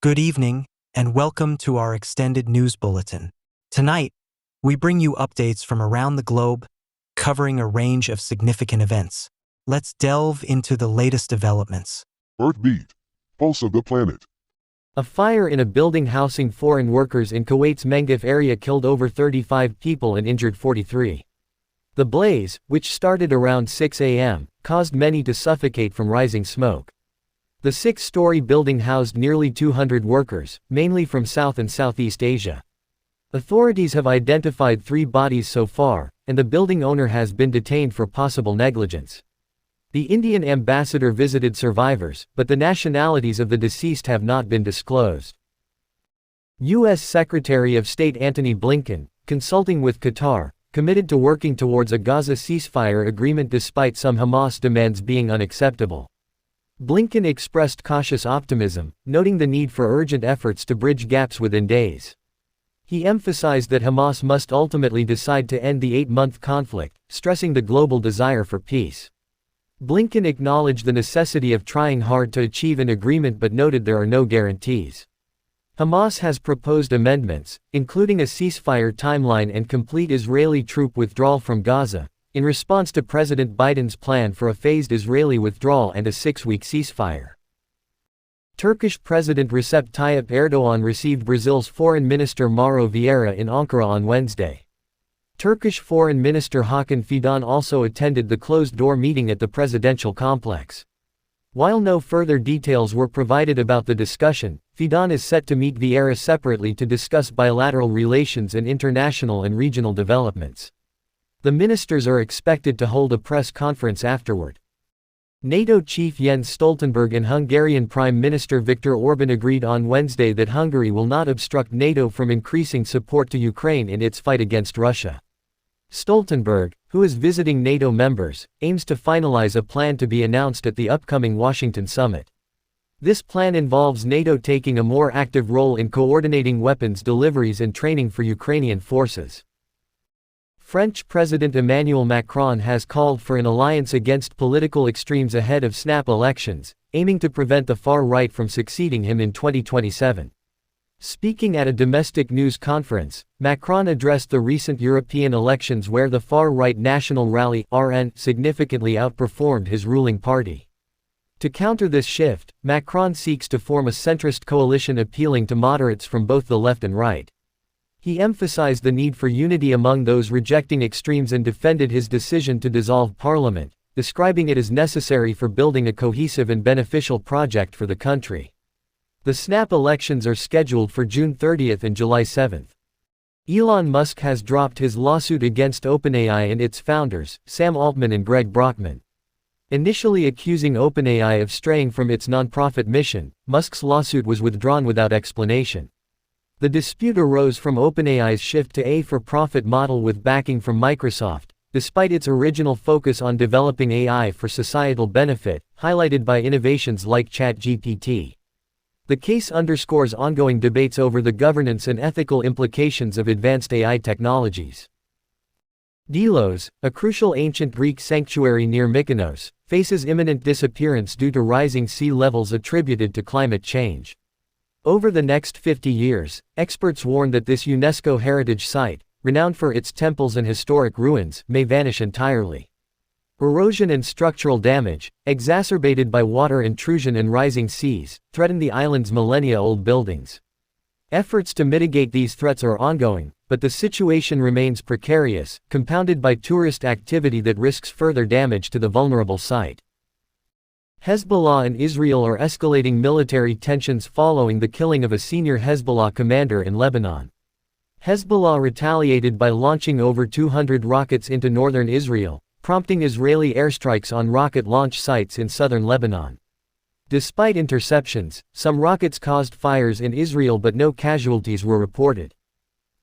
Good evening, and welcome to our extended news bulletin. Tonight, we bring you updates from around the globe, covering a range of significant events. Let's delve into the latest developments. Earthbeat, pulse of the planet. A fire in a building housing foreign workers in Kuwait's Mengif area killed over 35 people and injured 43. The blaze, which started around 6 a.m., caused many to suffocate from rising smoke. The six-story building housed nearly 200 workers, mainly from South and Southeast Asia. Authorities have identified 3 bodies so far, and the building owner has been detained for possible negligence. The Indian ambassador visited survivors, but the nationalities of the deceased have not been disclosed. U.S. Secretary of State Antony Blinken, consulting with Qatar, committed to working towards a Gaza ceasefire agreement despite some Hamas demands being unacceptable. Blinken expressed cautious optimism, noting the need for urgent efforts to bridge gaps within days. He emphasized that Hamas must ultimately decide to end the 8-month conflict, stressing the global desire for peace. Blinken acknowledged the necessity of trying hard to achieve an agreement but noted there are no guarantees. Hamas has proposed amendments, including a ceasefire timeline and complete Israeli troop withdrawal from Gaza, in response to President Biden's plan for a phased Israeli withdrawal and a 6-week ceasefire. Turkish President Recep Tayyip Erdogan received Brazil's Foreign Minister Mauro Vieira in Ankara on Wednesday. Turkish Foreign Minister Hakan Fidan also attended the closed-door meeting at the presidential complex. While no further details were provided about the discussion, Fidan is set to meet Vieira separately to discuss bilateral relations and international and regional developments. The ministers are expected to hold a press conference afterward. NATO chief Jens Stoltenberg and Hungarian Prime Minister Viktor Orban agreed on Wednesday that Hungary will not obstruct NATO from increasing support to Ukraine in its fight against Russia. Stoltenberg, who is visiting NATO members, aims to finalize a plan to be announced at the upcoming Washington summit. This plan involves NATO taking a more active role in coordinating weapons deliveries and training for Ukrainian forces. French President Emmanuel Macron has called for an alliance against political extremes ahead of snap elections, aiming to prevent the far right from succeeding him in 2027. Speaking at a domestic news conference, Macron addressed the recent European elections where the far-right National Rally (RN) significantly outperformed his ruling party. To counter this shift, Macron seeks to form a centrist coalition appealing to moderates from both the left and right. He emphasized the need for unity among those rejecting extremes and defended his decision to dissolve parliament, describing it as necessary for building a cohesive and beneficial project for the country. The snap elections are scheduled for June 30 and July 7. Elon Musk has dropped his lawsuit against OpenAI and its founders, Sam Altman and Greg Brockman. Initially accusing OpenAI of straying from its nonprofit mission, Musk's lawsuit was withdrawn without explanation. The dispute arose from OpenAI's shift to a for-profit model with backing from Microsoft, despite its original focus on developing AI for societal benefit, highlighted by innovations like ChatGPT. The case underscores ongoing debates over the governance and ethical implications of advanced AI technologies. Delos, a crucial ancient Greek sanctuary near Mykonos, faces imminent disappearance due to rising sea levels attributed to climate change. Over the next 50 years, experts warn that this UNESCO heritage site, renowned for its temples and historic ruins, may vanish entirely. Erosion and structural damage, exacerbated by water intrusion and rising seas, threaten the island's millennia-old buildings. Efforts to mitigate these threats are ongoing, but the situation remains precarious, compounded by tourist activity that risks further damage to the vulnerable site. Hezbollah and Israel are escalating military tensions following the killing of a senior Hezbollah commander in Lebanon. Hezbollah retaliated by launching over 200 rockets into northern Israel, prompting Israeli airstrikes on rocket launch sites in southern Lebanon. Despite interceptions, some rockets caused fires in Israel but no casualties were reported.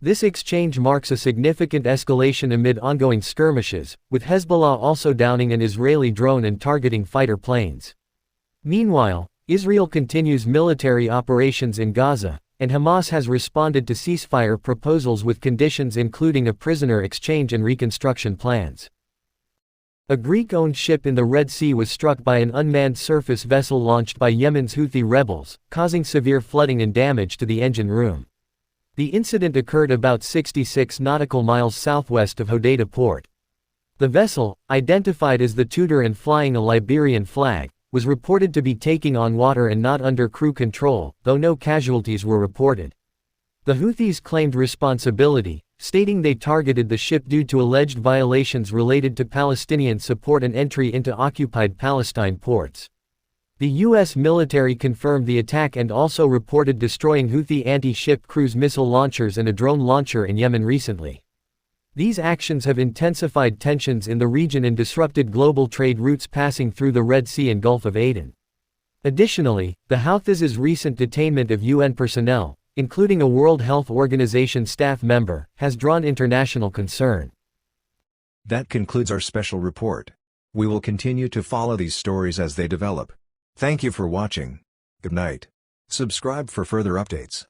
This exchange marks a significant escalation amid ongoing skirmishes, with Hezbollah also downing an Israeli drone and targeting fighter planes. Meanwhile, Israel continues military operations in Gaza, and Hamas has responded to ceasefire proposals with conditions including a prisoner exchange and reconstruction plans. A Greek-owned ship in the Red Sea was struck by an unmanned surface vessel launched by Yemen's Houthi rebels, causing severe flooding and damage to the engine room. The incident occurred about 66 nautical miles southwest of Hodeidah port. The vessel, identified as the Tudor and flying a Liberian flag, was reported to be taking on water and not under crew control, though no casualties were reported. The Houthis claimed responsibility, stating they targeted the ship due to alleged violations related to Palestinian support and entry into occupied Palestine ports. The U.S. military confirmed the attack and also reported destroying Houthi anti-ship cruise missile launchers and a drone launcher in Yemen recently. These actions have intensified tensions in the region and disrupted global trade routes passing through the Red Sea and Gulf of Aden. Additionally, the Houthis' recent detainment of UN personnel, including a World Health Organization staff member, has drawn international concern. That concludes our special report. We will continue to follow these stories as they develop. Thank you for watching. Good night. Subscribe for further updates.